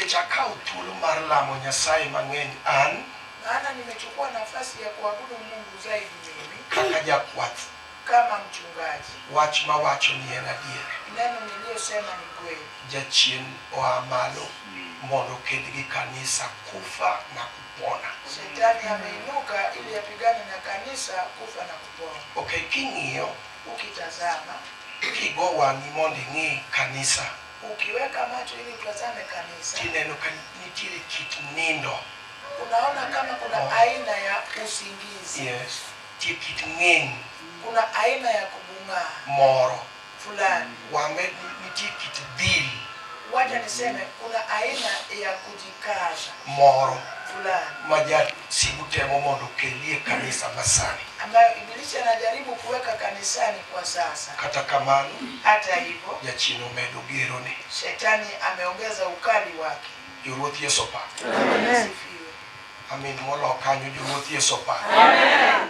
Nikech akawo thuolo mar lamo Nyasaye mang'eny an, maana nimechukua nafasi ya kuabudu Mungu zaidi mimi kaka jakwath, kama mchungaji. wach mawacho ni en adier. Neno niliyosema ni kweli. Jachien oa malo mondo ked gi kanisa kufa na kupona. Shetani ameinuka ili apigane na kanisa kufa na kupona. Okay, king'iyo, ukitazama, kigo wang'i mondo ing'i kanisa, ukiweka macho ili utazame kanisa, tineno ka nitiere kit nindo. Unaona kama kuna aina ya usingizi. Yes. Kit ng'eny. Kuna aina ya kubung'aa moro fulani. Wame nitie kit dhil. Wacha niseme kuna aina ya kujikaza moro fulani. Maja sibu temo mondo kelie kanisa masani. Ambayo Ibilisi anajaribu kuweka kanisani kwa sasa. Kata kamano, hata hivyo, jachino medo gerone. Shetani ameongeza ukali wake. Juruoth Yesu pa. Amen. Amin molo kanyo juruoth Yesu pa. Amen.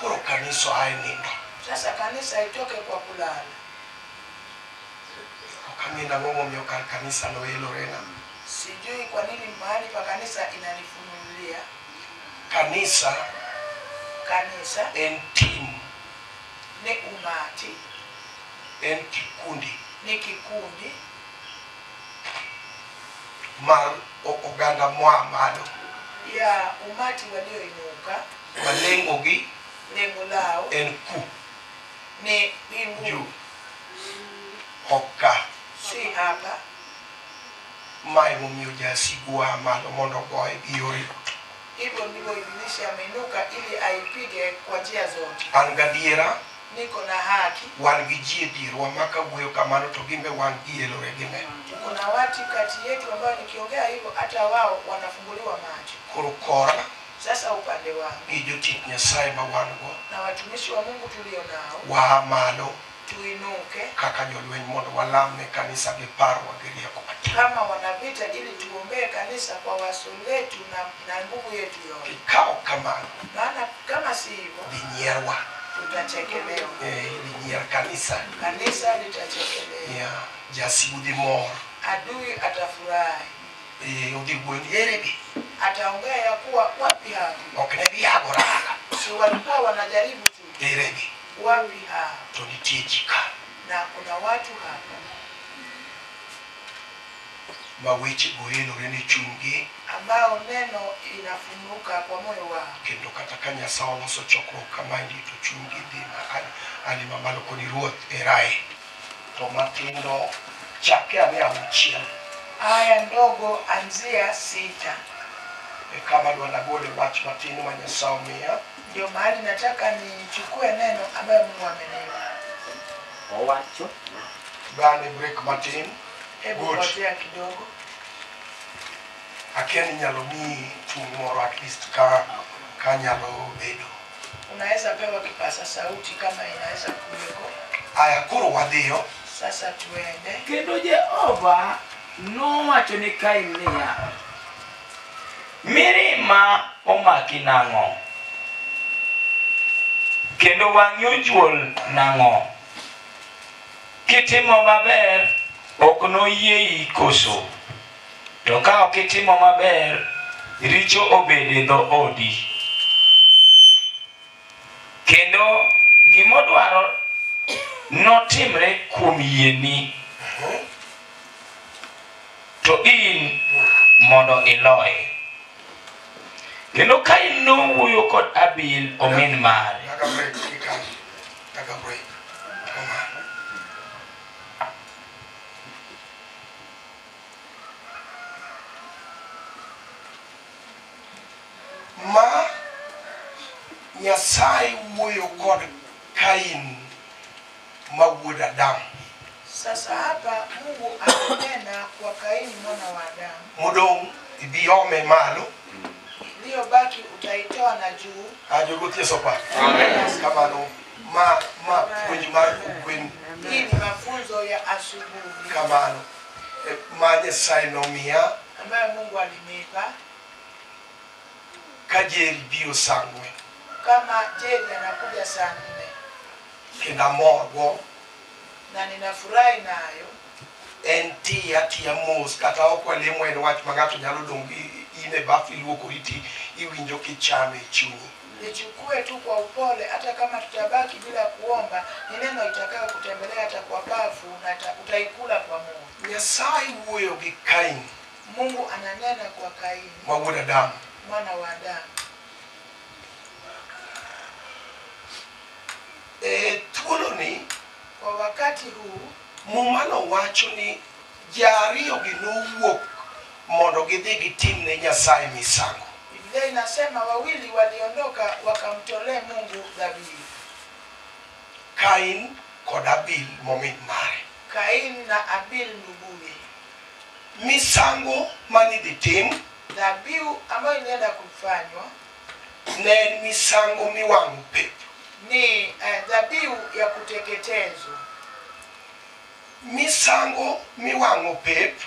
Koro kanisa ai nindo. Sasa kanisa itoke kwa kulala. Kamina ngomo mio kanisa no elorena. Sijui kwa nini mahali pa kanisa inanifunulia. Kanisa en team, ni umati, en kikundi, ni kikundi mar oganda moa malo, ya umati walioinuka. Malengogi, lengo lao en ku, ni mbingu, oka, si hapa. Mae mumio jasigua malo mondo goe giori. Hivyo ndivyo Ibilisi ameinuka ili aipige kwa njia zote. An gadiera, niko na haki. Wan gi ji dirwa maka wuoyo kamano to gimbe wan gielore gime. Kuna watu kati yetu ambao nikiongea hivyo hata wao wanafunguliwa macho. Koro kora, sasa upande wangu, ijotich Nyasaye ma wan go, na watumishi wa Mungu tulio nao, wa malo tuinuke kaka jolweny mondo walamne kanisa gi parwa gi rieko matin. Kama wanavita ili tuombee kanisa kwa waso letu na nguvu yetu yote. Kao kamano, maana kama si hivyo dinyerwa tutachekelewa. Dinyer kanisa litachekelewa. Jasibudi mor. Adui atafurahi. Udigweni eregi. Ataongea ya kuwa wapi hapa. Okne biagora. Si walikuwa wanajaribu tu. Eregi. Wapi hapa. Tonitie jika. Na kuna watu hapa maweche goelore ne chungi, ambao neno inafunuka kwa moyo wao. Kendo kata ka Nyasaye oloso chokruok kamaendi to chungi dhi ani mamalo koni ruoth erae. To matindo chake ane 6. Aya ndogo anzia 6. Kama dwana gole wach matin ma Nyasaye omiya. Ndio mahali nataka nichukue neno ambayo Mungu amenipa. Owacho. Bane break matin. Hebu ngoja kidogo. Akia ni nyalo mi chung moro at least ka nyalo bedo. Unaweza pewa kipasa sauti kama inaweza kuweko. Aya koro wadhiyo. Sasa tuende. Kendo Jehova nowacho ni Kain niya, mirima omaki nang'o? Kendo wang'i ojuol nang'o? Kitimo maber ok noyiei koso? To ka ok itimo maber, richo obede dho odi. Kendo gimodwaro notimre kuom yieni, to in mondo iloye. Kendo Kain nowuoyo kod Abil omin mare. Ma Nyasaye wuoyo kod Kain ma wuod Adam. Sasa hapa Mungu ananena kwa Kaini mwana wa Adamu. Modong ibiome malo. Iliyobaki utaitoa na juu. Ajoruoth Yesu pa. Amen. Kamano ma puonj mar kwen. Hii ni mafunzo ya asubuhi. Kamano. Ma Nyasaye nomiya. Ambayo Mungu alinipa. Ka Jeri biro saa 4. Kama Jeri anakuja saa 4. Kendo amor go. Na ninafurahi nayo. en tiya mos kata okwalemo en wach magato nyalo dongi ine bafi luoko riti iwinjo kichame chunyi. Nichukue tu kwa upole, hata kama tutabaki bila kuomba, ni neno itakayo kutembelea hata kwa bafu na utaikula kwa moyo. Nyasaye wuoyo gi Kain. Mungu ananena kwa Kaini, wuod Adamu, mwana wa Adamu. Thuoloni, kwa wakati huu, Mumano wacho ni jariyo gi nowuok mondo gidhi gitimne Nyasaye misango. Biblia inasema wawili waliondoka wakamtolee Mungu dhabihu. Kain kod Abil momin mare. Kain na Abil nduguye. Misango manidhi tim, dhabihu ambayo inaenda kufanywa, ne misango miwang'o pep. Ni dhabihu ya kuteketezwa. Misango miwang'o pep,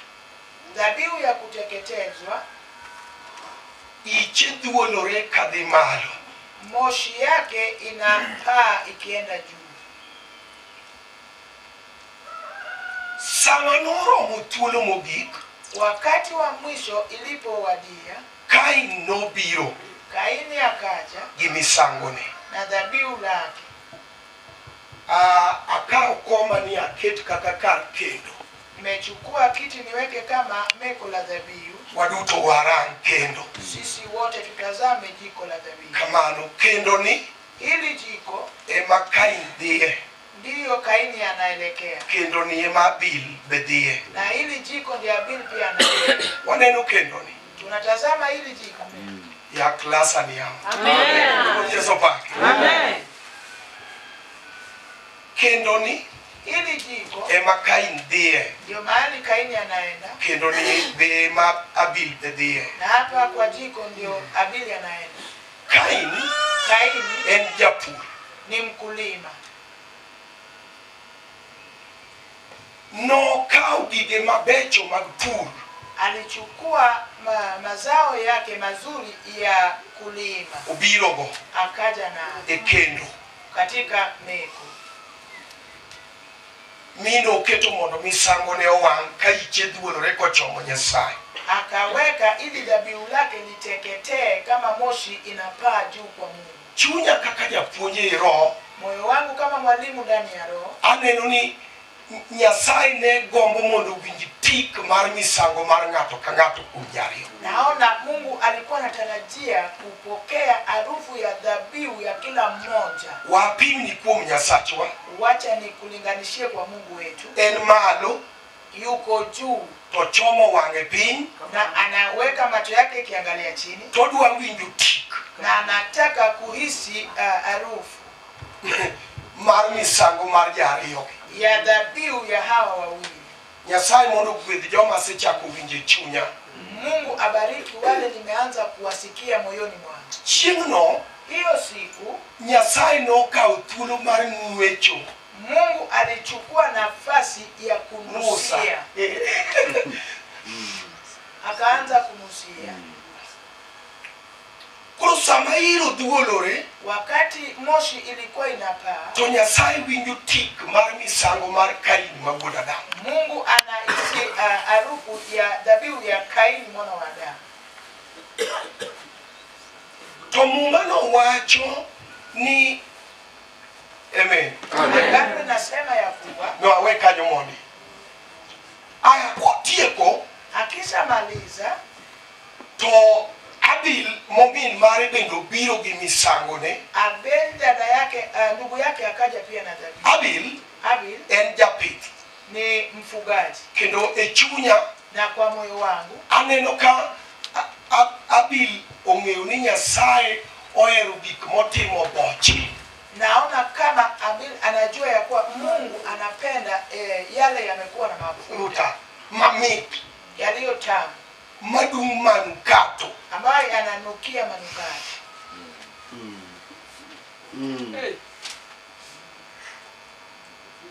dhabihu ya kuteketezwa, iche dhuolore kadhi malo. Moshi yake inapaa ikienda juu. Sama noromo thuolo mogik, wakati wa mwisho ilipowadia, Kain nobiro. Kaini akaja gi misangone. na dhabihu lake. Akawo koma ni aket kaka kar kendo. Nimechukua kiti niweke kama meko la dhabihu. Waduto warang kendo. Sisi wote tutazame jiko la dhabihu. Kamano kendo ni hili jiko ema Kain dhiye. Ndiyo Kaini anaelekea. Kendo ni ema Abil bedhiye. Na hili jiko ndiyo Abil pia anaelekea. Waneno kendo ni. Tunatazama hili jiko. Ya klasa ni yao. Amen. Yesu pake. Amen. Kendo ni hili jiko ema Kain dhiye. Ndio mahali Kaini anaenda. Kendo ni be ema Abil bedhiye. Na hapa kwa jiko ndio Abili anaenda. Kaini en japur. Ni mkulima. Nokawo gige mabecho mag pur. Alichukua mazao yake mazuri ya kulima. Obirogo. Akaja na kendo. Katika meko. Mino keto mondo misango ne owang' ka iche dhuolore kochomo Nyasaye. Akaweka ili dhabihu lake liteketee kama moshi inapaa juu kwa Mungu. Chunya kaka japuonje e roho. Moyo wangu kama mwalimu ndani ya roho. Aneno ni Nyasaye ne gombo mondo winj tik mar misango mar ng'ato ka ng'ato kuom jariyo. Naona Mungu alikuwa anatarajia kupokea harufu ya dhabihu ya kila mmoja. Wapim ni kuom Nyasachwa. Wacha ni kulinganishie kwa Mungu wetu. En malo. Yuko juu. To chomo wang'e piny. Na anaweka macho yake kiangalia chini. Todwa winjo tik. Na anataka kuhisi harufu. Mar misango mar jariyo. Ya dhabihu ya hawa wawili. Nyasaye mondo gwedh joma sechako winjo chunya. Mungu abariki wale nimeanza kuwasikia moyoni mwangu. Chieng'no, hiyo siku, Nyasaye nokawo thuolo mar ng'wecho. Mungu alichukua nafasi ya kunusia. Akaanza kunusia. Koro sama iro dhuolore, wakati moshi ilikuwa inapaa, to Nyasaye winjo tik mar misango mar Kain ma wuod Adamu. Mungu anahisi harufu ya dhabihu ya Kaini mwana wa Adamu. To Mumano wacho ni amen. Biblia inasema ya kuwa no awe kanyo mondi. Aya kotieko, akishamaliza, to Abil momin mare bendo biro gi misango ne. Abel dada yake ndugu yake akaja pia na dhabihu. Abil en japith. Ni mfugaji. Kendo e chunya na kwa moyo wangu aneno ka Abil ong'eyo ni Nyasaye ohero gik motimo boche. Naona kama Abil anajua ya kuwa Mungu anapenda yale yamekuwa na mafuta mamit yaliyo tamu, madung manukato ambayo yananukia manukato.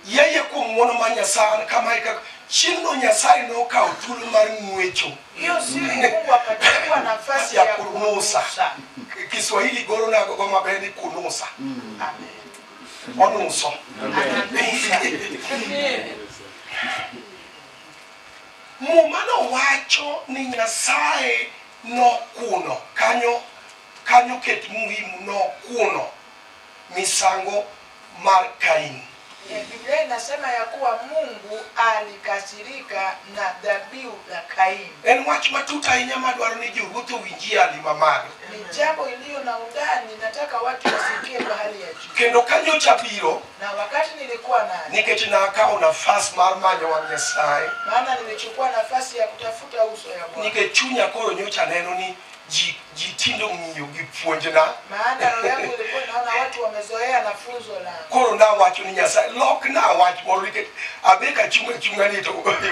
Yeye kumwona ma Nyasaye kama ika chieng'no Nyasaye nokawo thuolo mar ng'wecho. Hiyo siku Mungu akachukua nafasi ya kunusa. Kiswahili goro na gogo maber ni kunusa. Amen. Onuso. Ananusa. Mumano wacho ni Nyasaye no kuno kanyo ket muhimu no kuno misango mar Kain. Biblia inasema ya kuwa Mungu alikasirika na dhabihu la Kaini. En wach matuta ahinya madwaro ni jowuotho winji ali mamalo. Ni jambo iliyo na undani, nataka watu wasikie mahali ya juu. Kendo kanyo chabiro Na wakati nilikuwa nani, nikech nakao nafas mar manyo wa Nyasaye, maana nilichukua nafasi ya kutafuta uso ya Bwana. nikech chunya koro nyocha neno ni ji tindo ng'iyo gi puonjna. Maana roho yangu ilikuwa naona watu wamezoea na funzo langu. Koro nawacho ni Nyasaye lokna wach moro nikech abeka chunga ni to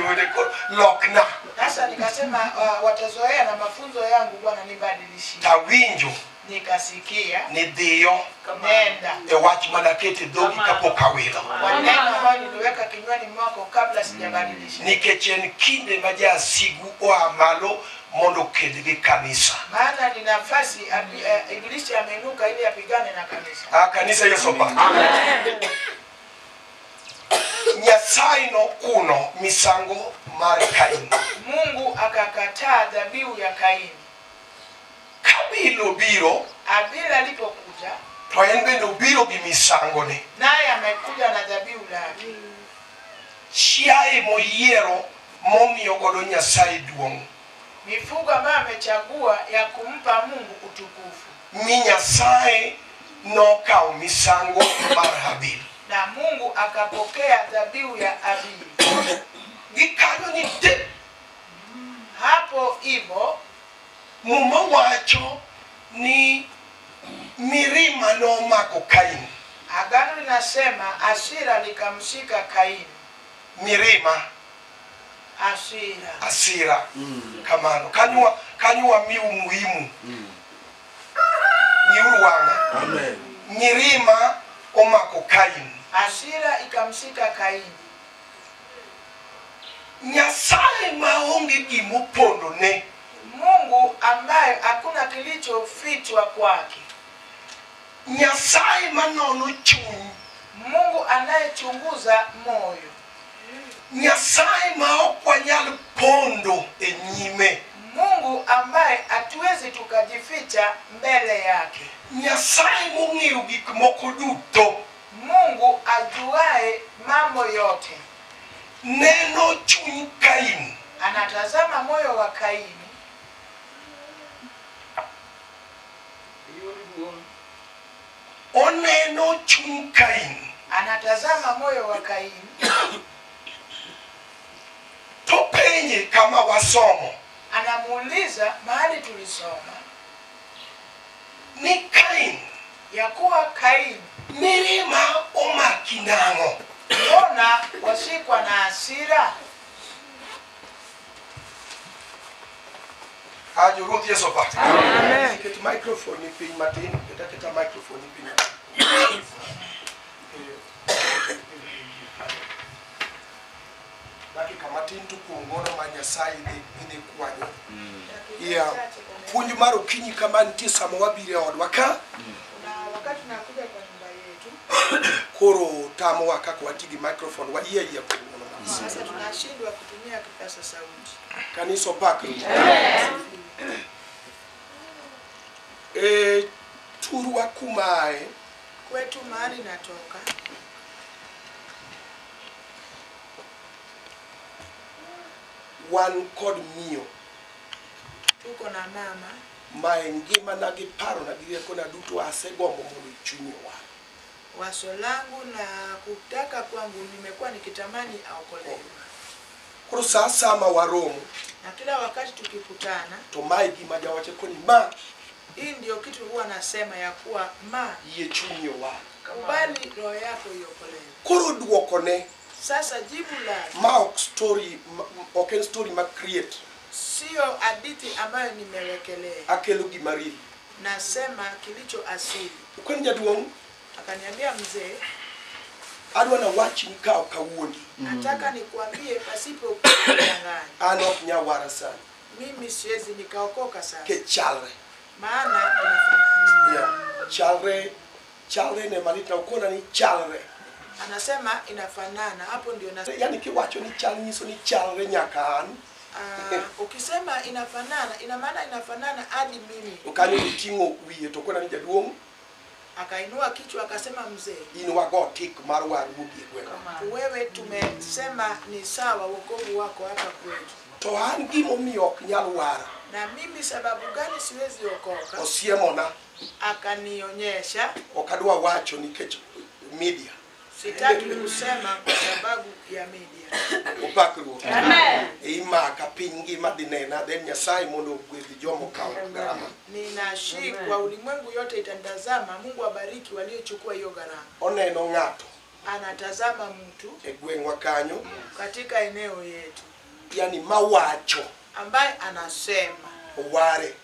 yode koro lokna. Sasa nikasema watazoea na mafunzo yangu, Bwana nibadilishie. Tawinjo Nikasikia ni dhiyo nenda e wach manakete dhogi kapok awilo. kwa neno ambayo niliweka kinywani mwako kabla sijabadilisha. Nikech en kinde ma jasigu oa malo mondo ked gi kanisa. Maana ni nafasi Ibilisi ameinuka ili apigane na kanisa. Kanisa Yesu pa. Nyasaye no kuno misango mar Kain. Mungu akakataa dhabihu ya Kaini. Kabilo biro, Abel alipokuja, to en bende obiro gi misango ne. naye amekuja na dhabihu lake. Chiaye moyiero momiyo godo Nyasaye duong'. Mifugo ambayo amechagua ya kumpa Mungu utukufu. Mi Nyasaye nokawo misango mar Habel. Na Mungu akapokea dhabihu ya Abel. Gikanyo ni te. Hapo hivyo Muma wacho ni mirima nomako Kain. Agano linasema hasira likamshika Kaini. Mirima, asira. Kamano. Kanyo wamiu muhimu. Niuru wanga. Amen. Mirima omako Kain. Hasira ikamshika Kaini. Nyasaye maonge gimopondo ne. Mungu ambaye hakuna kilichofichwa kwake. Nyasaye manono chuny. Mungu anayechunguza moyo. Nyasaye maokwanyal pondo e nyime. Mungu ambaye hatuwezi tukajificha mbele yake. Nyasaye mong'eyo gik moko duto. Mungu ajuae mambo yote. Neno chuny Kain. Anatazama moyo wa Kaini. Oneno chuny Kain. Anatazama moyo wa Kaini. To penye kama wasomo. Anamuuliza mahali tulisoma Ni Kain. ya kuwa Kaini, Mirima omaki nang'o. mbona washikwa na hasira? Ajo Ruth Yesu pa. Amen. Ket microphone ni piny matin. Keta microphone ni piny. Dakika matin tu kuongono ma Nyasaye ine kwanyo. Puonj mar okinyi kama nitie sama wabire odwa ka. Na wakati nakuja kwa nyumba yetu, Koro tamo wakako watigi microphone wa iya kuongono. sasa tunashindwa kutumia kipaza sauti. Kanisa pak. Turwa kumae. Kwetu mahali natoka, Wan kod miyo. tuko na mama Mae ngima na gi paro na gi rieko na duto asegombo mondo chunyo wa. waso langu na kutaka kwangu, nimekuwa nikitamani aokolewe. Koro sama waromo Na kila wakati tukikutana, to mae gima jawache koni ma hii ndio kitu huwa nasema ya kuwa yie chunyo wa. kubali roho yako iokolewe. Koro duoko ne Sasa jibu la ma ok story ok story ma create sio hadithi ambayo nimewekelea, akelo gimarili. nasema kilicho asili. Kwani jaduong' Akaniambia mzee, adwa na wach ni kao kawuondi. nataka nikwambie pasipo kudanganya. An ok nyawara sana. Mimi siwezi nikaokoka sasa. Ke chalre. Maana inafanana. Chalre ne malita ukona ni chalre. Anasema inafanana. Hapo ndio Yani kiwacho ni chal nyiso ni chalre nyaka an Ukisema inafanana, ina maana inafanana hadi mimi. Ukani utingo wiye to kona ni jaduong. Akainua kichwa akasema mzee. Inwa go tik marwa rubi Wewe tumesema ni sawa wokovu wako hapa kwetu. To an gimo mi ok nyal wara. Na mimi sababu gani siwezi okoka? Osiemona. Akanionyesha. Okadwa wacho nikech media. Sitaki kusema kwa sababu ya media. Upakru. Amen. Ima kapingi madinena den Nyasaye mondo gwedhi jomo kawo garama. Ninashikwa ulimwengu yote itandazama. Mungu abariki waliochukua hiyo gharama. Oneno ng'ato. Anatazama mtu e gweng'wa kanyo katika eneo yetu. Yani mawacho ambaye anasema ware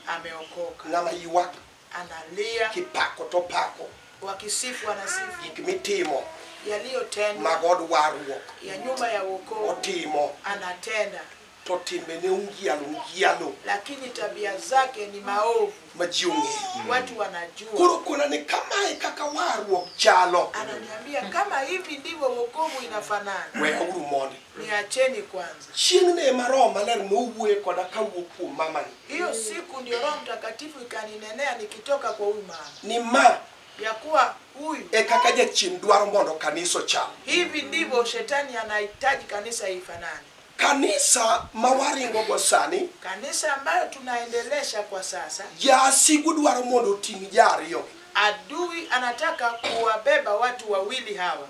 ameokoka. Ng'ama yiwak analia kipako to pako. Wakisifu anasifu. Gik mitimo yaliyotendwa magod warruok ya nyumba ya wokovu otimo anatenda. To timbene ungialo. Lakini tabia zake ni maovu. Majiungi. Watu wanajua. Kuro kuna ni kama kaka warruok chalo. Ananiambia kama hivi ndivyo wokovu inafanana. We uru mondi. Niacheni kwanza. Chieng' ma Roho Maler nowuoye koda kawuok kuom mama ni. Hiyo siku ndio Roho Mtakatifu ikaninenea nikitoka kwa huyu mama. Ni ma ya kuwa huyu kaka jachien dwaro mondo kanisa chal. Hivi ndivyo shetani anahitaji kanisa ifanane. Kanisa mawaringo go sani. Kanisa ambayo tunaendelesha kwa sasa. Ya sigu dwaro mondo ting' jariyo. Adui anataka kuwabeba watu wawili hawa.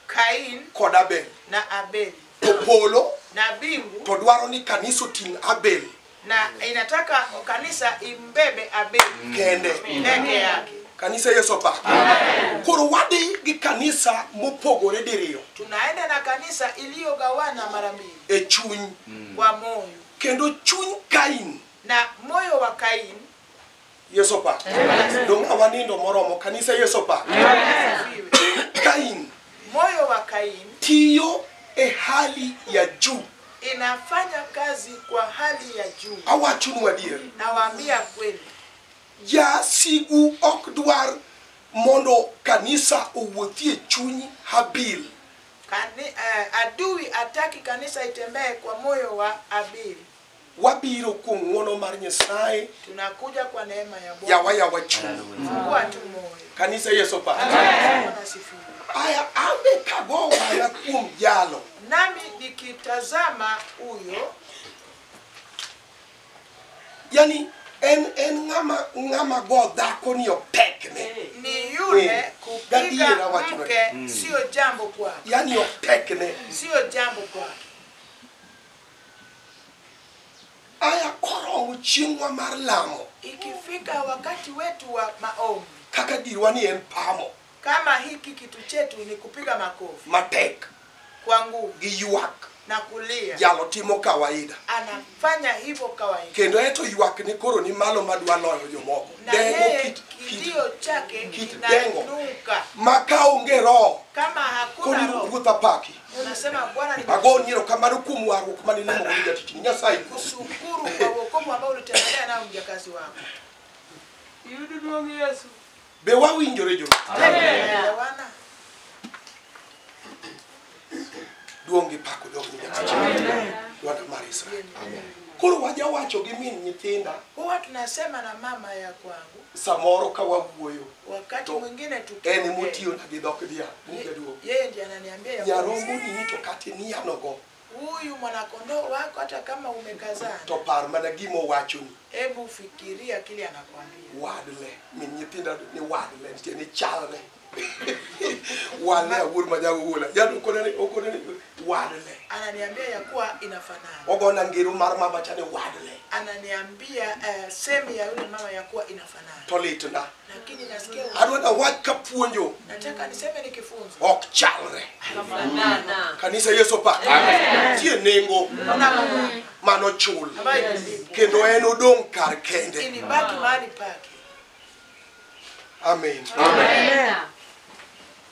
Kain kod Abel. Na Abel. Polo na bingu. To dwaro ni kanisa ting' Abel. Na inataka kanisa imbebe Abel. Kende. Peke yake. Kanisa Yesu pa. Kuro wadi gi kanisa mopogore diriyo. Tunaenda na kanisa iliyogawana mara mbili. E chuny. Kwa moyo. Kendo chuny Kain. Na moyo wa Kain. Yesu pa. Donga wanindo moromo kanisa Yesu pa. Kain. Moyo wa Kain. Tiyo e hali ya juu. Inafanya kazi kwa hali ya juu. Awachunu adier. Nawaambia kweli. Ya sigu ok dwar mondo kanisa owuothie chuny Habil. Adui ataki kanisa itembee kwa moyo wa Abil. Wabiro kuom ng'wono mar Nyasaye. Tunakuja kwa neema ya Bwana. Yawa chuny. Fungua tu moyo. Kanisa Yesu pa. Asifiwe. Aya ambe kago wala kuom jalo. Nami nikitazama huyo. Yani en ng'ama go dhako ni opekne. Ni yule kupiga mke sio jambo kwake. Yani opekne. Sio jambo kwake. Aya korongo chieng'wa mar lamo. Ikifika wakati wetu wa maombi. Kaka dirwani en pamo. Kama hiki kitu chetu ni kupiga makofi. Matek. Kwa nguvu. Gi ywak. Na kulia. Jalo timo kawaida. Anafanya hivyo kawaida. Kendo eto ywak ni koro ni malo madwa loyo jomoko. Dengo kidio chake kinanuka. Maka onge roho. Kama hakuna roho. Ruta paki. Unasema Bwana ni ago nyiro kamano kumu warruok mani nemo kuja tich Nyasaye. Kushukuru kwa wokovu ambao ulitembelea nao mjakazi wako. Yudu duong Yesu. Be wawinjore jo. Wana. Duongi pako dog ni jatich. Wana marisa. Koro waja wacho gi min nyithinda. Huwa tunasema na mama ya kwangu. Samoro ka wawuoyo. Wakati mwingine tukiongea. Eni mutio na gi dhok dia. Yeye ndiye ananiambia ya Nyarombo ni to kati ni anogo. Huyu mwanakondoo wako hata kama umekazana. To par mana gimo wachoni. Hebu fikiria kile anakuambia. Wadle min nyithinda ni wadle ni chalne. Wale awur majago wula. Yadu okonene wadle. Ananiambia ya kuwa inafanana. Ogona ngiru mar mama chane wadle. Ananiambia semi ya yule mama ya kuwa inafanana. Tolitna. Lakini nasikia adwa wach kapuonjo. Nataka niseme nikifunza. Ok chalre. Kanisa Yesu pa. Tie nengo. Mano chul. Kendo en odong kar kende. Inibaki mahali pake. Amen. Amen.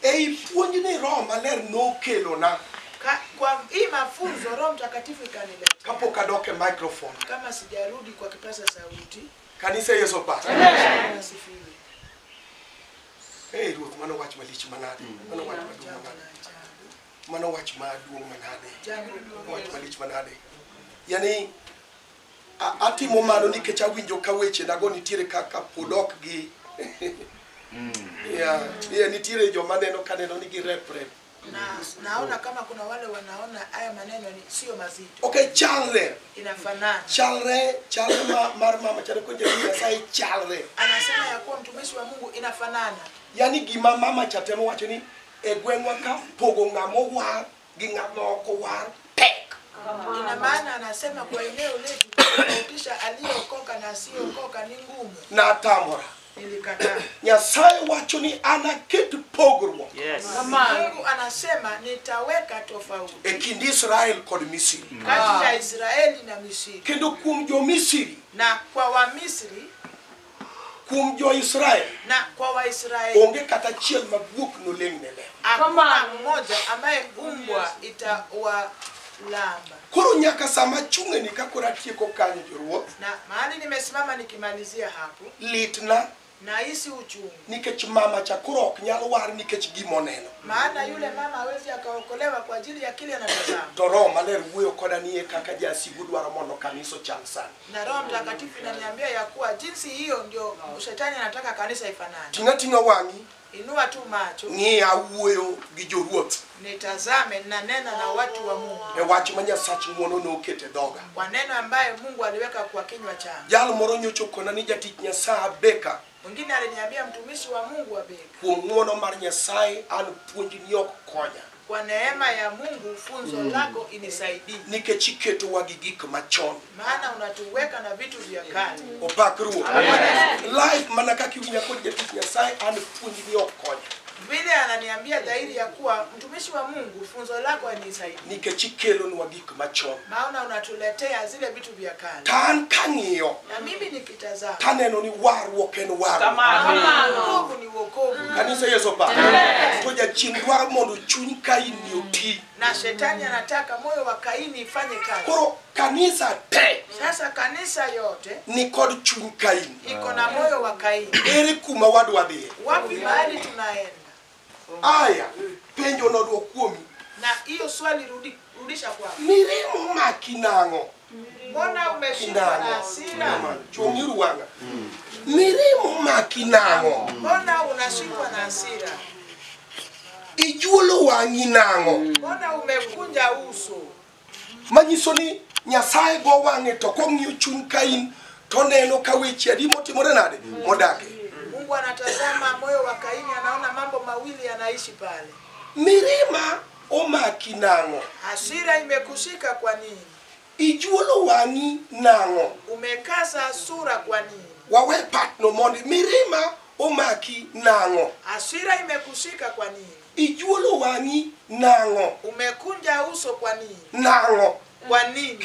Ei puonj ni Roho Maler nokelo na kwa hii mafunzo Roho Mtakatifu ikanileta. Kapok adoke microphone. Kama sijarudi kwa kipaza sauti. Kanisa Yesu pa. Asifiwe. Ruoth mano wach malich manade. Mano wach maduong' manade. Mano wach maduong' manade. Wach malich manade. yani atimo mano nikech awinjo ka weche nago nitiere kaka podok gi ya nitiere joma neno kaneno ni girepre na naona kama kuna wale wanaona haya maneno ni sio mazito. Okay, chalre Inafanana. Chalre mar mama chale konje ni sai chalre. Anasema ya kuwa mtumishi wa Mungu inafanana. Yani gima mama chatemo wacho ni egwengwa ka pogo ngamo war gi ngamo ko war tek. Ina maana anasema kwa eneo letu kutofautisha aliyeokoka na asiyeokoka ni ngumu. Na tamora. Nilikataa. Nyasaye wacho ni anaketo pogruok. Yes. Mungu anasema nitaweka tofauti Ekindi Israel kod Misri. kati ya Israeli na Misri. Kendo kuom jo Misri Na kwa wa Misri kuom jo Israel na kwa Waisraeli onge kata chiel mabuok no lengne leo. hakuna mmoja ambaye umbwa itawalamba. Koro nyaka sama chunge ni kakora tieko kanyo joruoth. Na mahali nimesimama nikimalizia hapo Litna na hisi uchungu. nikech mama chakoro ok nyalo war nikech gimoneno. Maana yule mama hawezi akaokolewa kwa ajili ya kile anatazama. To Roho Maler wuoyo koda ni kaka jasigu dwaro mondo kanisa chal sana. Na Roho Mtakatifu inaniambia ya kuwa jinsi hiyo ndio shetani anataka kanisa ifanane. Tinga wangi Inua tu macho, ng'i awuoyo gi joruoth. nitazame na nena na watu wa Mungu. E wach ma Nyasach muono nokete dhoga. Kwa neno ambaye Mungu aliweka kwa kinywa changu. Jal moro nyocho kona ni jatich Nyasaye Beka. Mwingine aliniambia mtumishi wa Mungu abeka. Kuom ng'wono mar Nyasaye an puonj ni ok konya. Kwa neema ya Mungu funzo lako inisaidie. Nikech iketo wa gi gik machon. Maana unatuweka na vitu vya kale. Opak Ruoth. Life mana kaka iwinya kod jatich Nyasaye an puonj ni ok konya. Vile ananiambia dhahiri ya kuwa mtumishi wa Mungu funzo lako inisaidie. Nikech ikelonwa gik machon. Maana unatuletea zile vitu vya kale. Tan kang'iyo Na mimi nikitazama taneno ni warruok en warruok. wokovu ni wokovu. Kanisa Yesu pa. To jachien dwaro mondo chuny Kaini oti. Na shetani anataka moyo wa Kaini ifanye kazi. Koro kanisa te Sasa kanisa yote ni kod chuny Kaini. iko na moyo wa Kaini. Ere kuma wadwa dhiye. Wapi mahali tunaenda? Aya, penjo nodwok kuomi. Na hiyo swali rudisha kwako. Mirimo maki nang'o? Mbona umeshikwa na hasira? Chongiru wanga. Mirimo maki nang'o? Mbona unashikwa na hasira? Ijuolo wang'i nang'o? Mbona umekunja uso? Manyiso ni Nyasaye go wang'e to kong'iyo chuny Kain to neno ka weche adi motimore nade modake. Mungu anatazama moyo wa Kaini, anaona mambo mawili yanaishi pale. Mirima omaki nang'o? Hasira imekushika kwa nini? Ijuolo wang'i nang'o? Umekaza sura kwa nini? Wawe patno mondi mirima omaki nang'o? Hasira imekushika kwa nini? Ijuolo wang'i nang'o? Umekunja uso kwa nini? Nang'o? Kwa nini?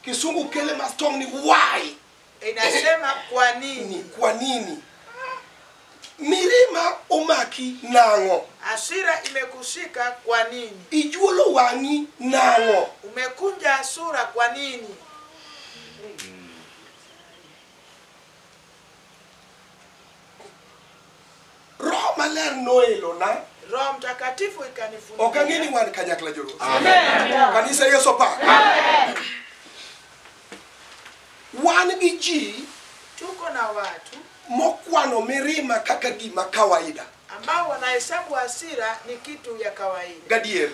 Kisungu kele mastong ni why? Inasema kwa nini? Kwa nini? Mirima omaki nang'o? Hasira imekushika kwa nini? Ijuolo wang'i nang'o? Umekunja sura kwa nini? Roho Maler noelo na Roho Mtakatifu ikanifunulia. okangeni wan kanyakla joruoth. Amen. Kanisa Yesu pa. Amen. Wan gi ji Tuko na watu mokwano mirima kaka gima kawaida. ambao wanahesabu hasira ni kitu ya kawaida. Gadier.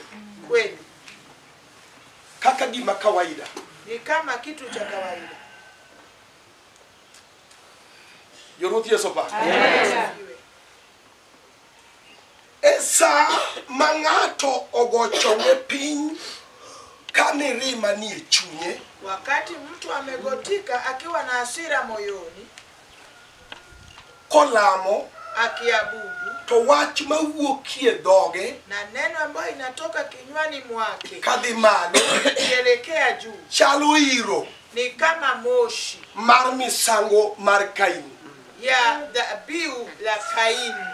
Kweli. Kaka gima kawaida. Ni kama kitu cha kawaida. Joruoth Yesu pa. Amen. Esa mangato ogochonge piny ka mirima ni e chunye. Wakati mtu amegotika akiwa na hasira moyoni, Kolamo akiabudu, to wach mawuokie dhoge na neno ambayo inatoka kinywani mwake kadhi malo ielekea juu, chalo iro ni kama moshi mar misango mar Kaini. ya dhabihu la Kaini.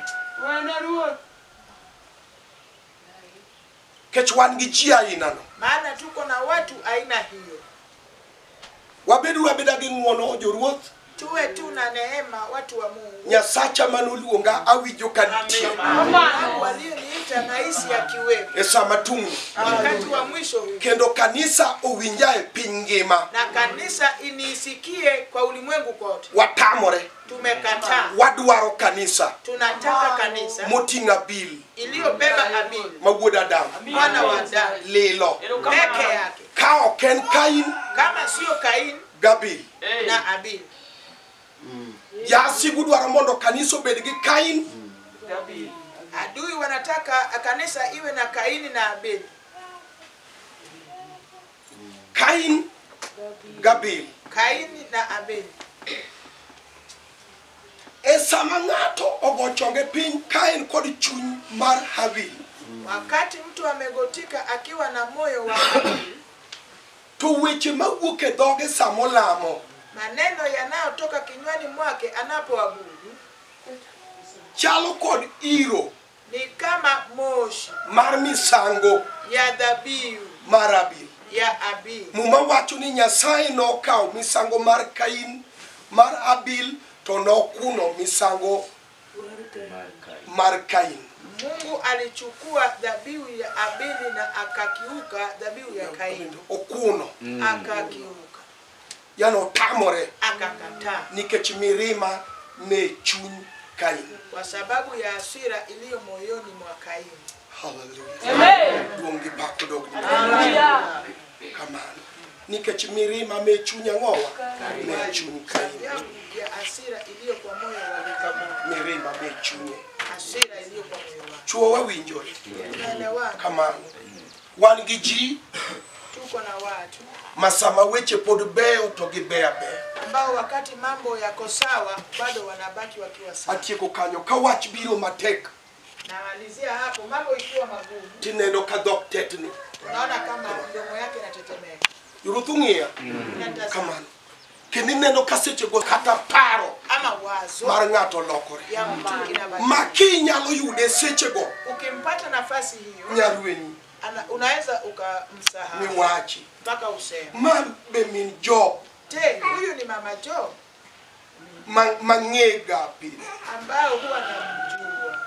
Kech wan gi ji ainano. Maana tuko na watu aina hiyo. Wabedu abeda gi ng'wono joruoth Tuwe tu na neema watu wa Mungu. Nyasacha manoluonga awinjo kantie. Mungu aliyeniita nahisi akiwepo. Esama tungu. Wakati wa mwisho. Kendo kanisa owinjae piny ngima. Na kanisa inisikie kwa ulimwengu kote. Watamore. Tumekataa. Wadwaro kanisa. Tunataka kanisa. Motinga Abil. Iliyobeba Abili. Mawuod Adam. Mwana wa Adamu. Lilo. Peke yake. Kao ken Kain. Kama sio Kain. Gabil. Na Abili. Yasi gudwaro mondo kanisa obed gi Kain. Adui wanataka kanisa iwe na Kaini na Abili. Kain. Gabil. Kaini na Abili. Esama ng'ato ogochonge piny Kain kod chuny mar Habil. Wakati mtu amegotika akiwa na moyo wa Abili. To weche mawuok e dhoge samolamo. Maneno yanayotoka kinywani mwake anapoabudu. Chalo kod iro. Ni kama moshi. Mar misango. Ya dhabihu. Mar Abil. Ya Abili. Muma wacho ni Nyasaye nokawo misango mar Kain mar Abil to nokuno misango mar Kain. Mungu alichukua dhabihu ya Abili na akakiuka dhabihu ya Kaini. Okuno. Akakiuka. Yano tamore. Akakataa. Nikech mirima me chuny Kain. Kwa sababu ya hasira iliyo moyoni mwa Kaini. Hallelujah. Amen. Duongi pako dog. Hallelujah. Kamano. Nikech mirima me chuny ang'owa. Me chuny Kain. Ya hasira iliyo kwa moyo wa mirima me chunye. Hasira iliyo kwa moyo wa. Chuo wawinjore. Tunaelewana. Kamano. Wan gi ji. Tuko na watu. Masama weche pod beyo to gibeya beyo. Ambao wakati mambo yako sawa bado wanabaki wakiwa sawa. Atieko kanyo ka wach biro matek. Namalizia hapo mambo ikiwa magumu. Tineno ka dhok tetni. Unaona kama mdomo yake inatetemeka. Yuruthung'ia. Kamano. Kendo ineno ka sechego kata paro ama wazo mar ng'ato lokore. Ya mtu inabadilika. Maki nyalo yude sechego. Ukimpata nafasi hiyo. Nyarweni. Unaweza ukamsahau. Ni wachi. Mpaka useme. Man be min Job. Je, huyu ni mama Job? Mang'ega pile. Ambao huwa namjua.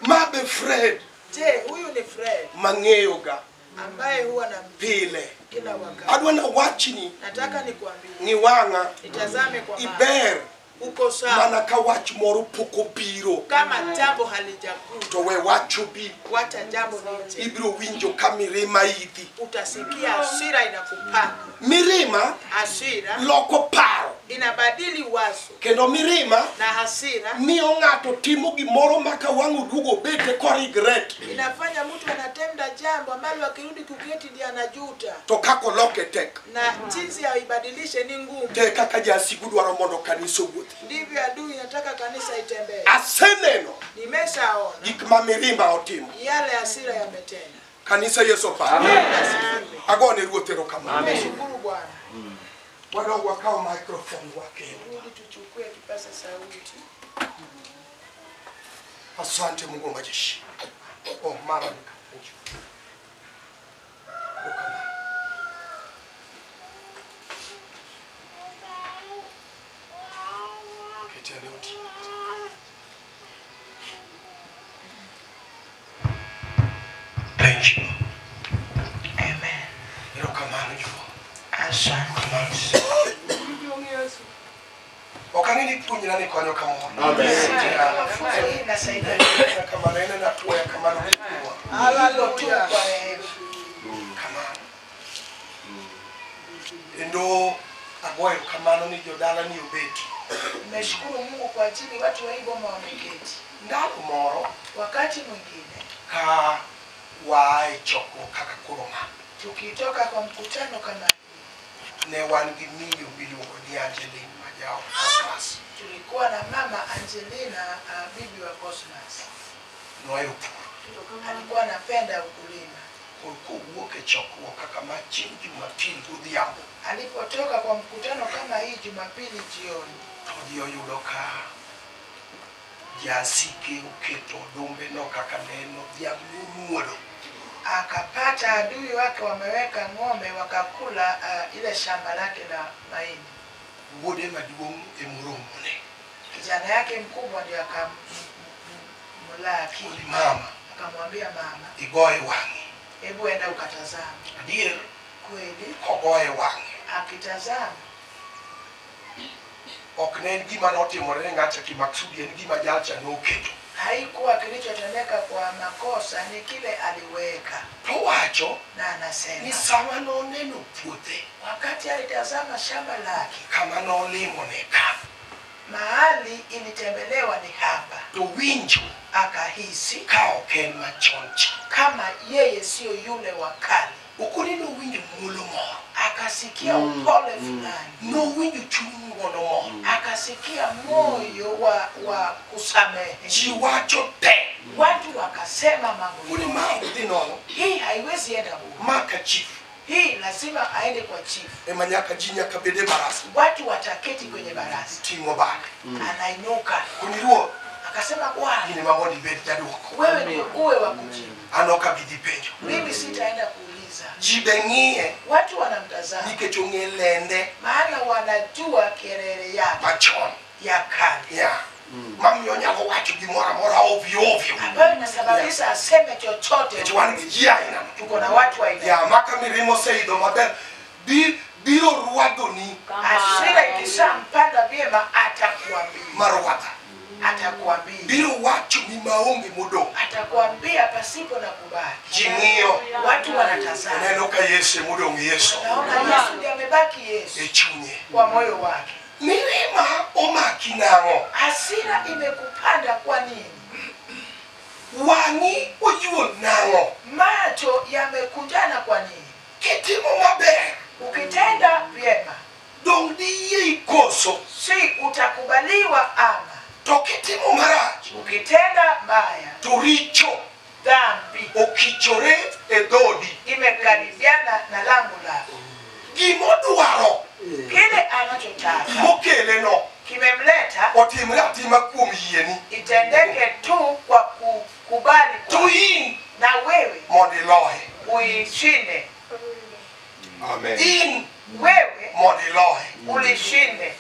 Mabe Fred. Je, huyu ni Fred? Mang'eyoga. Ambaye huwa namjua. Pile. Kila wakati. Adwa na wachni. Nataka nikwambie. Ni wang'a. Nitazame kwa maana. Iber. Uko sawa. Mana ka wach moro poko biro. Kama jambo halijakuja. To we wacho bi. Wacha jambo nije. Ibiro winjo ka mirima idhi. Utasikia hasira inakupanda. Mirima. Hasira. Loko paro. Inabadili wazo. Kendo mirima. Na hasira. Miyo ng'ato timo gimoro maka wang'o duogo bete ko regret. Inafanya mtu anatenda jambo ambalo akirudi kuketi ndiye anajuta. To kako loke tek. Na jinsi ya ibadilishe ni ngumu. Te kaka jasigu dwaro mondo kanisa wuothi. Ndivyo adui nataka kanisa itembee. Aseneno. Nimeshaona. Gik ma mirima otimo. Yale hasira yametenda. Kanisa Yesu pa. Amen. Agone ruoth erokamano. Ameshukuru Bwana. Wadog wakaw microphone wakendo. Rudi tuchukue kipaza sauti. Asante Mungu majeshi. Oh mara nika. Thank you. Amen. Erokamano jo. Asante. Okang'eni puonjra ni konyo kamoro. Amen. Kamano ene na tuoya kamano. Hallelujah. Kamano. Endo agoyo kamano ni jodala ni obeti. Nimeshukuru Mungu kwa ajili watu wa Igoma wameketi. Ndalo moro Wakati mwingine ka wae choko kaka kuroma. tukitoka kwa mkutano kama Ne wan gi miyo miluongo ni Angelina Majao Cosmas. tulikuwa na mama Angelina, bibi wa Cosmas. Noyo pur. Alikuwa anapenda ukulima. Kowuok e chokruok kaka ma chieng' Jumapili godhiambo. Alipotoka kwa mkutano kama hii Jumapili jioni, to ji oyudo ka jasike oketo odumbe no kaka neno dhiang' nomuodo. akapata adui wake wameweka ng'ombe wakakula ile shamba lake la mahindi. wuode maduong' emoromone. Kijana yake mkubwa ndiye akamlaki mama, akamwambia mama, igoye wang'i. Hebu enda ukatazama. Adier, kweli kogoye wang'i. Akitazama ok ne en gima notimore ne ng'acha kimaksudi, en gima jalcha noketo. haikuwa kilichotendeka kwa makosa, ni kile aliweka. To wacho Na anasema ni sama noneno puothe, wakati alitazama shamba lake, kama nolimone ka, mahali ilitembelewa ni hapa, to winjo akahisi ka ok en machon cha. kama yeye sio yule wa kale. Okoni nowinjo mulo moro, Akasikia upole fulani, nowinjo chuny gono moro, akasikia moyo wa kusamehe. ji wacho te. Watu wakasema mambo Kuni yote. ma udhi nono, Hii haiwezi enda bure. maka chief, Hii lazima aende kwa chief. ema nyaka ji nyaka bede barasa, Watu wataketi kwenye baraza. ting'o bade. Anainuka Kuni ruo, akasema, Bwana, ini mamoni bed jaduoko. wewe ndio uwe wa kujibu. Anoka bidhi penjo. Mimi sitaenda kuuliza. Ji be ng'iye, Watu wanamtazama nikech ong'e lende maana wanajua kelele yake machon. ya kale Ya. Mamiyo nyalo wacho gimoro amora ovyo ovyo. ambayo inasababisha aseme chochote. Nikech wan gi ji aina. Tuko na watu wa aina. Ya maka mirimo seidho maber. Biro ruadhoni Hasira ikishampanda vyema atakuambia. marwadha. Atakuambia. Biro wacho ni maonge modong'. Atakuambia pasipo na kubaki. Ji ng'iyo. Watu wanatazama. Oneno ka Yesu modong' Yesu. Naona Yesu ndiye amebaki Yesu E chunye. kwa moyo wake. Mirima omaki nang'o? Hasira imekupanda kwa nini? Wang'i ojuol nang'o? Macho yamekunjana kwa nini? Kitimo maber, Ukitenda vyema, dong' diyie ikoso. si utakubaliwa ama. To kitimo marach, Ukitenda mbaya, to richo dhambi okichore e dhodi. imekaribiana na lango lako. Gimodwaro Kile anachotaka mokele no kimemleta, otimre atima kuom yieni. itendeke tu kwa kukubali To kwa. in Na wewe mondo iloye. uishinde. Amen. In Wewe mondo iloye. ulishinde.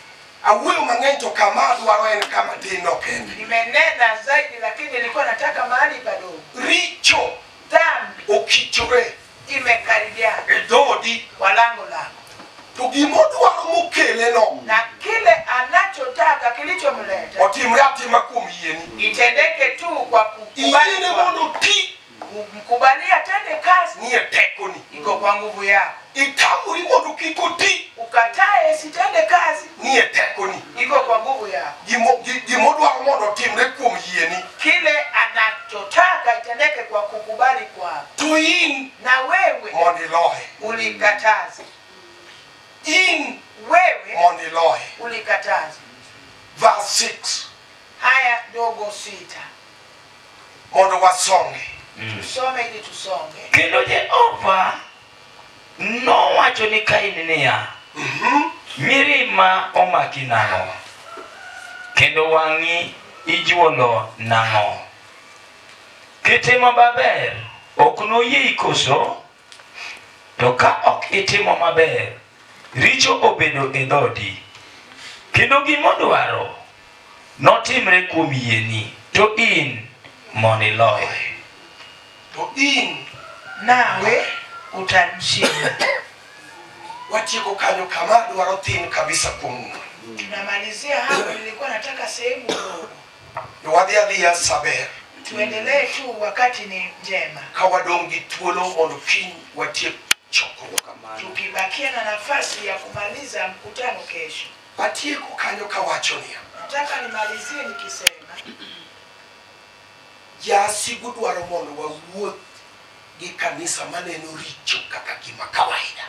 Awuoyo mang'eny to kama adwaro en kama tin no kende. Nimenena zaidi, lakini nilikuwa nataka mahali padogo. Richo Dhambi okichore imekaribiana e dhodi. kwa lango lako, To gimodwaro mokele no na kile anachotaka kilichomleta otimre atima kuom yieni. itendeke tu kwa kukubali Yiene kwa. mondo ti Mkubalia tende kazi nie tekoni. iko kwa nguvu yako. Itamori mondo kik oti Ukatae sitende kazi nie tekoni. iko kwa nguvu yako. Gimodwaro mondo otimre kuom yieni. Kile anachotaka itendeke kwa kukubali kwako, To in na wewe mondo iloye. ulikataza. In Wewe mondo iloye. ulikataza. Verse 6. Haya dogo 6 Mondo wasonge. tusome ili tusonge. Kendo Jehova nowacho ni Kain niya, mirima omaki nang'o? Kendo wang'i ijuolo nang'o? Kitimo maber ok noyie koso? To ka ok itimo maber, richo obedo e dhodi. Kendo gimodwaro notimre kuom yieni, to in mondo iloye. To in Nawe utamshinda. watieko kanyo kama dwaro tin kabisa kuom. Tunamalizia hapo, nilikuwa nataka sehemu ndogo. Wadhi adhiya saber. Tuendelee tu, wakati ni njema. Ka wadong' gi thuolo mondo kiny watiek chokruok. Tukibakia na nafasi ya kumaliza mkutano kesho. Atieko kanyo kawacho niya, Nataka nimalizie nikisema jasigu dwaro mondo wawuoth gi kanisa maneno richo kaka gima kawaida.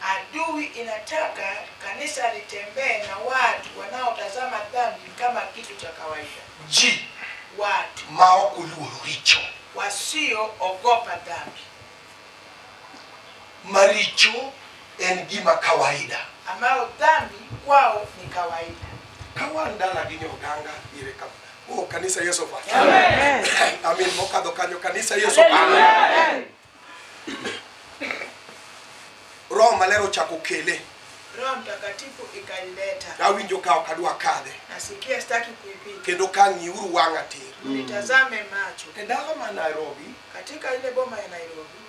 adui inataka kanisa litembee na watu wanaotazama dhambi kama kitu cha kawaida. Ji Watu ma ok oluoro richo. wasioogopa dhambi, Maricho en gima kawaida. ambao dhambi kwao ni kawaida. Ka wan dala gi oganga ire ka kanisa Yesu fa. Amen. Amen. Mokadho kanyo kanisa Yesu fa. Roho Maler ochako kele Roho Mtakatifu ikaileta. Awinjo ka okadwa kadhe. Nasikia sitaki kuipita. Kendo ka ngiuru wanga tir. Nitazame macho. E dala ma Nairobi, Katika ile boma ya Nairobi,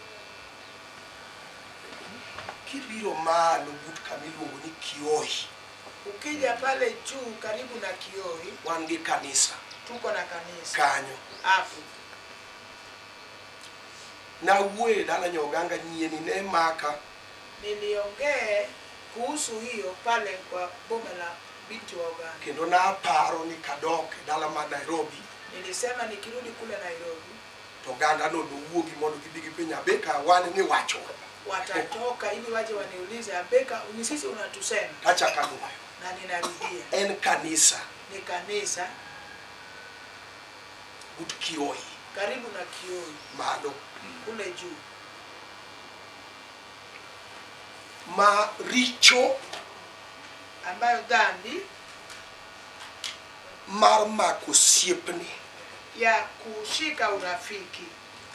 kibiro malo but kamiluongo ni Kioi. ukija pale juu karibu na Kioi, Wan gi kanisa. tuko na kanisa. Kanyo. Hapo. Na uwe dala nyoganga nyieni ne maka. Niliongea kuhusu hiyo pale kwa boma la binti wa Uganda. Kendo na paro ni kadok dala ma Nairobi. Nilisema nikirudi kule Nairobi, To Uganda no wuogi mondo gibigi penya beka wane ni wacho. watatoka ili waje waniulize, Abeka, ni sisi unatusema. Acha kanu. Na ninarudia. En kanisa. Ni kanisa But Kioi. karibu na Kioi Malo. kule juu. Ma richo Ambayo dhambi mar mako siepni. ya kushika urafiki.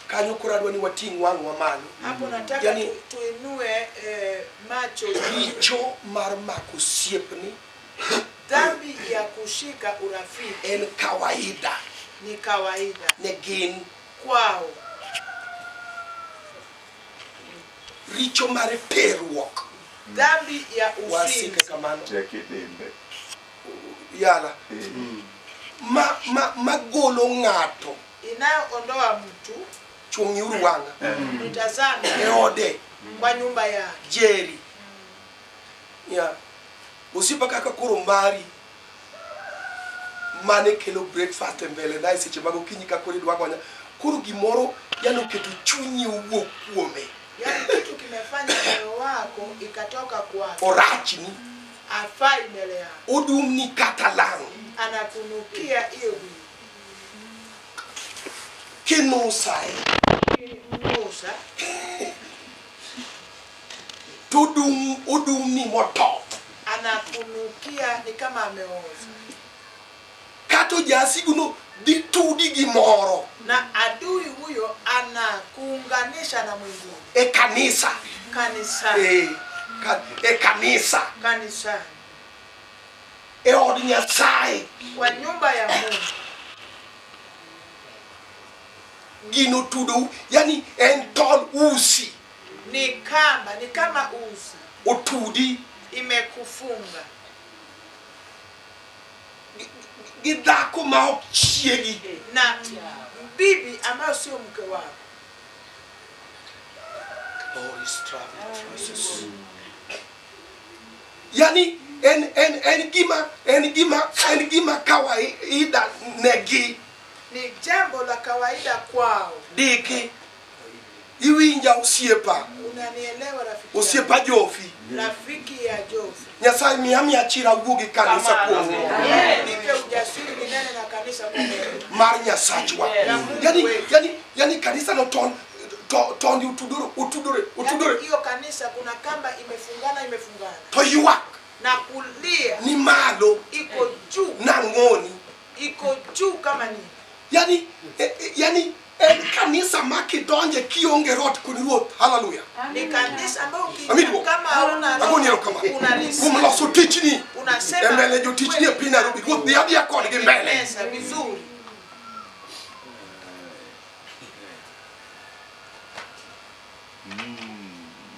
Kanyo kuradwa ni wating wangwa malo. Hapo nataka Yani, tuinue macho. richo mar mako siepni. Dhambi ya kushika urafiki En kawaida. ni kawaida Ne gin kwao. richo mar terruok. Dhambi ya Wasike uzinzi kamano. Chekidimbe. Yala. Magolo ng'ato. inayoondoa mtu. Chungiuru wanga. Nitazame E ode. kwa nyumba yake. Jerry. Ya. Usipa kaka koro mbari. Mane kelo breakfast mbele na seche mago kinyi ka kore dwa gonya. Koro gimoro yano keto chunyi uwuok kuome. Yaani kitu kimefanya moyo wako ikatoka kwako. Orachni. Afai mbele yako. Odumni katalang. Anakunukia hiyo bibi. Kinusae. Musa. Odumni moto. Anakunukia ni kama ameoza. Kato jasiguno ditudi gimoro. Na adui huyo anakuunganisha na mwingine. E kanisa. Kanisa. E kanisa. Kanisa. E od Nyasaye. Kwa nyumba ya Mungu. Gino tudo. Yani en tol usi. Ni kamba, ni kama uzi. Otudi. Imekufunga. Gidhako ma ok chiegi. Na bibi ambayo sio mke wako. Lord is traveling. Yani en gima kawaida negi. Ni jambo la kawaida kwao. Diki. Iwinja usiepa. Unanielewa rafiki? Usiepa Jofi. Rafiki ya Jofi. Nyasaye miami achira wuogi kanisa kuomo. Nipe ujasiri ninene na kanisa kuomo. Mar Nyasachwa. Yani kanisa no tondi utudore. Hiyo kanisa kuna kamba imefungana. To yuak. Na kulia. Ni malo. Iko juu. Na ngoni. Iko juu kama nini. Yani kanisa makidonje kionge rot kuniruoth. Hallelujah. Ni kanisa ambao Amigo. kama hauna Agoniero kama. Kumloso tichni. Unasema Mbele jo tichni e pina rubi. Ruoth ni abia kod gi mbele. Pesa vizuri.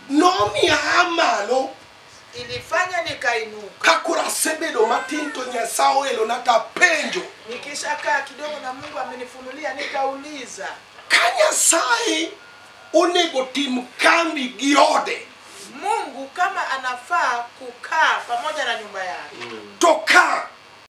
Nomi amalo. Ilifanya nikainuka. Kakura sebedo matin to Nyasaye elo nata penjo. Nikishakaa kidogo na Mungu amenifunulia nikauliza. Nyasaye onego tim kambi gi ode. Mungu kama anafaa kukaa pamoja na nyumba yake. To